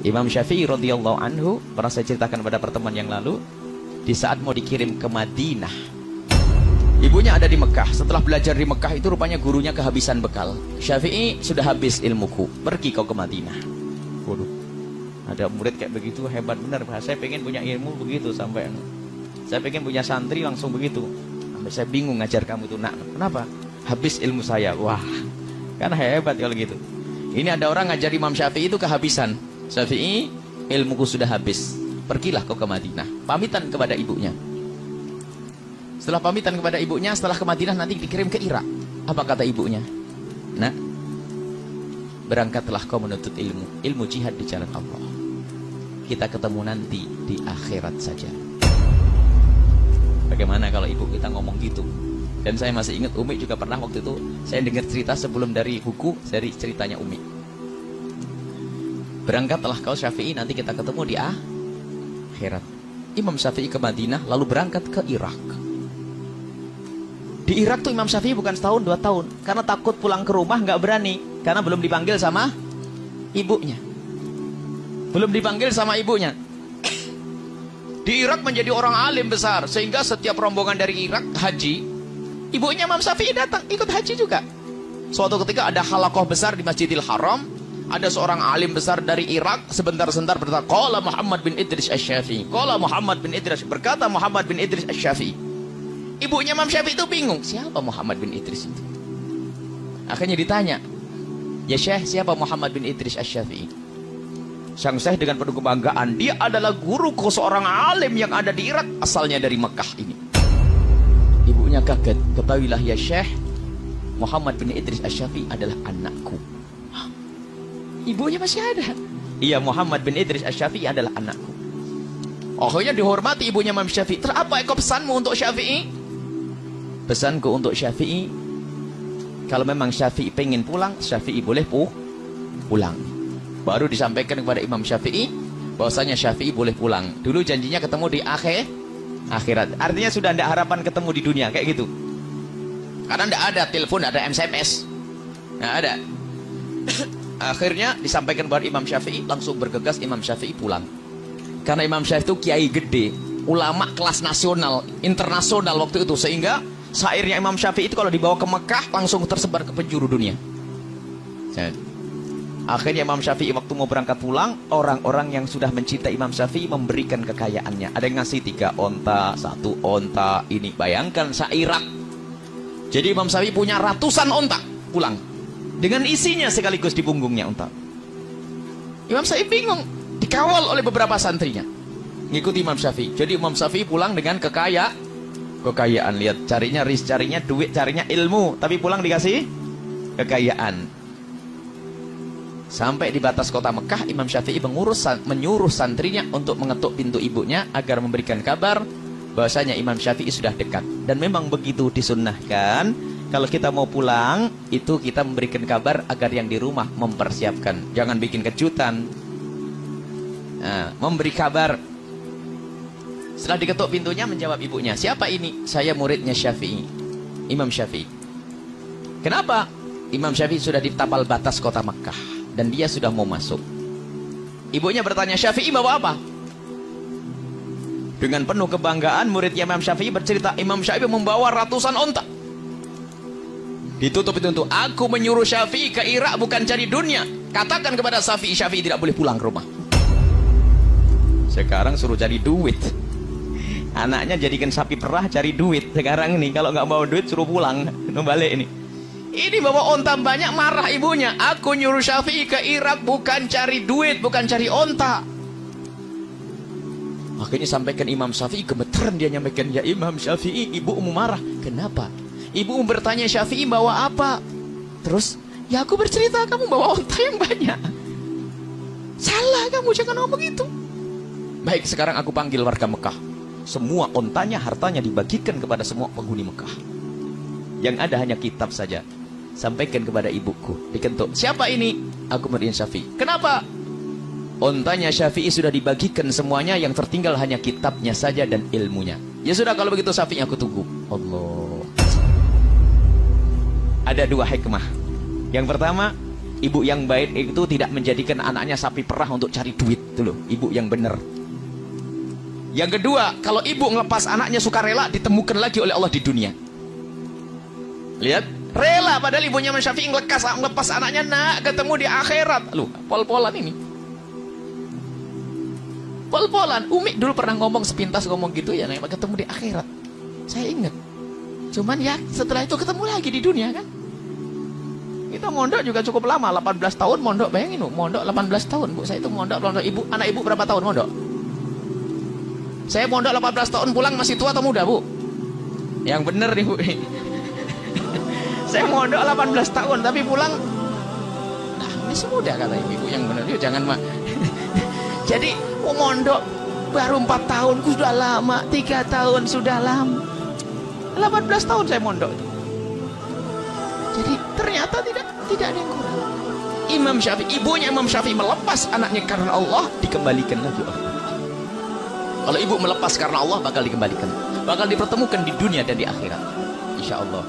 Imam Syafi'i radhiyallahu anhu, pernah saya ceritakan pada pertemuan yang lalu, di saat mau dikirim ke Madinah, ibunya ada di Mekah. Setelah belajar di Mekah itu rupanya gurunya kehabisan bekal. Syafi'i, sudah habis ilmuku, pergi kau ke Madinah. Waduh, ada murid kayak begitu, hebat benar. Saya pengen punya ilmu begitu, sampai saya pengen punya santri langsung begitu. Sampai saya bingung ngajar kamu itu. Nak, kenapa? Habis ilmu saya. Wah, kan hebat kalau gitu. Ini ada orang ngajar Imam Syafi'i itu kehabisan. Syafi'i, ilmuku sudah habis, pergilah kau ke Madinah. Pamitan kepada ibunya. Setelah pamitan kepada ibunya, setelah ke Madinah nanti dikirim ke Irak. Apa kata ibunya? Nak, berangkatlah kau menuntut ilmu jihad di jalan Allah. Kita ketemu nanti di akhirat saja. Bagaimana kalau ibu kita ngomong gitu? Dan saya masih ingat Umi juga pernah waktu itu, saya dengar cerita sebelum dari buku, dari ceritanya Umi. Berangkatlah kau Syafi'i, nanti kita ketemu di akhirat. Imam Syafi'i ke Madinah, lalu berangkat ke Irak. Di Irak tuh Imam Syafi'i bukan setahun 2 tahun, karena takut pulang ke rumah, nggak berani, karena belum dipanggil sama ibunya. Belum dipanggil sama ibunya. Di Irak menjadi orang alim besar, sehingga setiap rombongan dari Irak haji, ibunya Imam Syafi'i datang ikut haji juga. Suatu ketika ada halaqah besar di Masjidil Haram, ada seorang alim besar dari Irak, sebentar-sebentar berkata, qala Muhammad bin Idris Asy-Syafi'i. Qala Muhammad bin Idris, berkata Muhammad bin Idris Asy-Syafi'i. Ibunya Imam Syafi'i itu bingung, siapa Muhammad bin Idris itu? Akhirnya ditanya, ya Syekh, siapa Muhammad bin Idris Asy-Syafi'i? Sang Syekh dengan penuh kebanggaan, dia adalah guruku, seorang alim yang ada di Irak, asalnya dari Mekah ini. Ibunya kaget, ketahuilah ya Syekh, Muhammad bin Idris Asy-Syafi'i adalah anakku. Ibunya masih ada. Iya, Muhammad bin Idris Asy-Syafi'i adalah anakku. Akhirnya dihormati ibunya Imam Syafi'i. Terus apa pesanmu untuk Syafi'i? Pesanku untuk Syafi'i, kalau memang Syafi'i pengen pulang, Syafi'i boleh pulang. Baru disampaikan kepada Imam Syafi'i bahwasanya Syafi'i boleh pulang. Dulu janjinya ketemu di akhirat. Artinya sudah tidak harapan ketemu di dunia kayak gitu. Karena tidak ada telepon, tidak ada SMS, nggak ada. Akhirnya disampaikan kepada Imam Syafi'i, langsung bergegas Imam Syafi'i pulang. Karena Imam Syafi'i itu kiai gede, ulama kelas nasional, internasional waktu itu, sehingga syairnya Imam Syafi'i itu kalau dibawa ke Mekah langsung tersebar ke penjuru dunia. Akhirnya Imam Syafi'i waktu mau berangkat pulang, orang-orang yang sudah mencintai Imam Syafi'i memberikan kekayaannya. Ada yang ngasih 3 onta, 1 onta. Ini bayangkan se-Irak. Jadi Imam Syafi'i punya ratusan onta pulang, dengan isinya sekaligus di punggungnya unta. Imam Syafi'i bingung, dikawal oleh beberapa santrinya, ngikuti Imam Syafi'i. Jadi Imam Syafi'i pulang dengan kekayaan. Lihat, carinya rizki, carinya duit, carinya ilmu, tapi pulang dikasih kekayaan. Sampai di batas kota Mekah, Imam Syafi'i menyuruh santrinya untuk mengetuk pintu ibunya agar memberikan kabar bahwasanya Imam Syafi'i sudah dekat. Dan memang begitu disunnahkan, kalau kita mau pulang, itu kita memberikan kabar agar yang di rumah mempersiapkan. Jangan bikin kejutan. Nah, memberi kabar. Setelah diketuk pintunya, menjawab ibunya, siapa ini? Saya muridnya Syafi'i, Imam Syafi'i. Kenapa? Imam Syafi'i sudah di tapal batas kota Mekah, dan dia sudah mau masuk. Ibunya bertanya, Syafi'i bawa apa? Dengan penuh kebanggaan, muridnya Imam Syafi'i bercerita, Imam Syafi'i membawa ratusan onta. Ditutup itu, aku menyuruh Syafi'i ke Irak bukan cari dunia. Katakan kepada Syafi'i, Syafi'i tidak boleh pulang ke rumah. Sekarang suruh cari duit. Anaknya jadikan sapi perah cari duit. Sekarang ini kalau nggak bawa duit suruh pulang, balik ini. Ini bawa onta banyak, marah ibunya. Aku nyuruh Syafi'i ke Irak bukan cari duit, bukan cari onta. Akhirnya sampaikan Imam Syafi'i, gemeteran dia nyampaikan, ya Imam Syafi'i, ibumu marah. Kenapa? Ibu bertanya Syafi'i bawa apa? Terus, ya aku bercerita kamu bawa onta yang banyak. Salah kamu, jangan ngomong begitu. Baik, sekarang aku panggil warga Mekah. Semua ontanya, hartanya dibagikan kepada semua penghuni Mekah. Yang ada hanya kitab saja. Sampaikan kepada ibuku, dikentuk. Siapa ini? Aku murid Syafi'i. Kenapa? Ontanya Syafi'i sudah dibagikan semuanya, yang tertinggal hanya kitabnya saja dan ilmunya. Ya sudah, kalau begitu Syafi'i aku tunggu. Allah. Ada 2 hikmah. Yang pertama, Ibu yang baik itu tidak menjadikan anaknya sapi perah untuk cari duit, itu loh, ibu yang benar. Yang kedua, kalau ibu ngelepas anaknya sukarela, ditemukan lagi oleh Allah di dunia. Lihat, rela, padahal ibunya Imam Syafi'i ngelepas anaknya, nak, ketemu di akhirat. Loh, pol-polan ini. Pol-polan. Umi dulu pernah ngomong sepintas ngomong gitu ya, nak, ketemu di akhirat. Saya ingat. Cuman ya setelah itu ketemu lagi di dunia kan. Kita mondok juga cukup lama, 18 tahun mondok, bayangin mondok 18 tahun, Bu. Saya itu mondok, ibu, anak ibu berapa tahun mondok? Saya mondok 18 tahun, pulang masih tua atau muda, Bu? Yang bener nih, Bu. Saya mondok 18 tahun, tapi pulang nah, masih muda, kata ibu yang bener. Yuk jangan mah. Jadi mondok baru 4 tahun, sudah lama, 3 tahun sudah lama. 18 tahun saya mondok itu. Jadi ternyata tidak ada yang kurang. Imam Syafi'i, ibunya Imam Syafi'i melepas anaknya karena Allah, dikembalikan lagi oleh Allah. Kalau ibu melepas karena Allah, bakal dikembalikan, bakal dipertemukan di dunia dan di akhirat, insya Allah.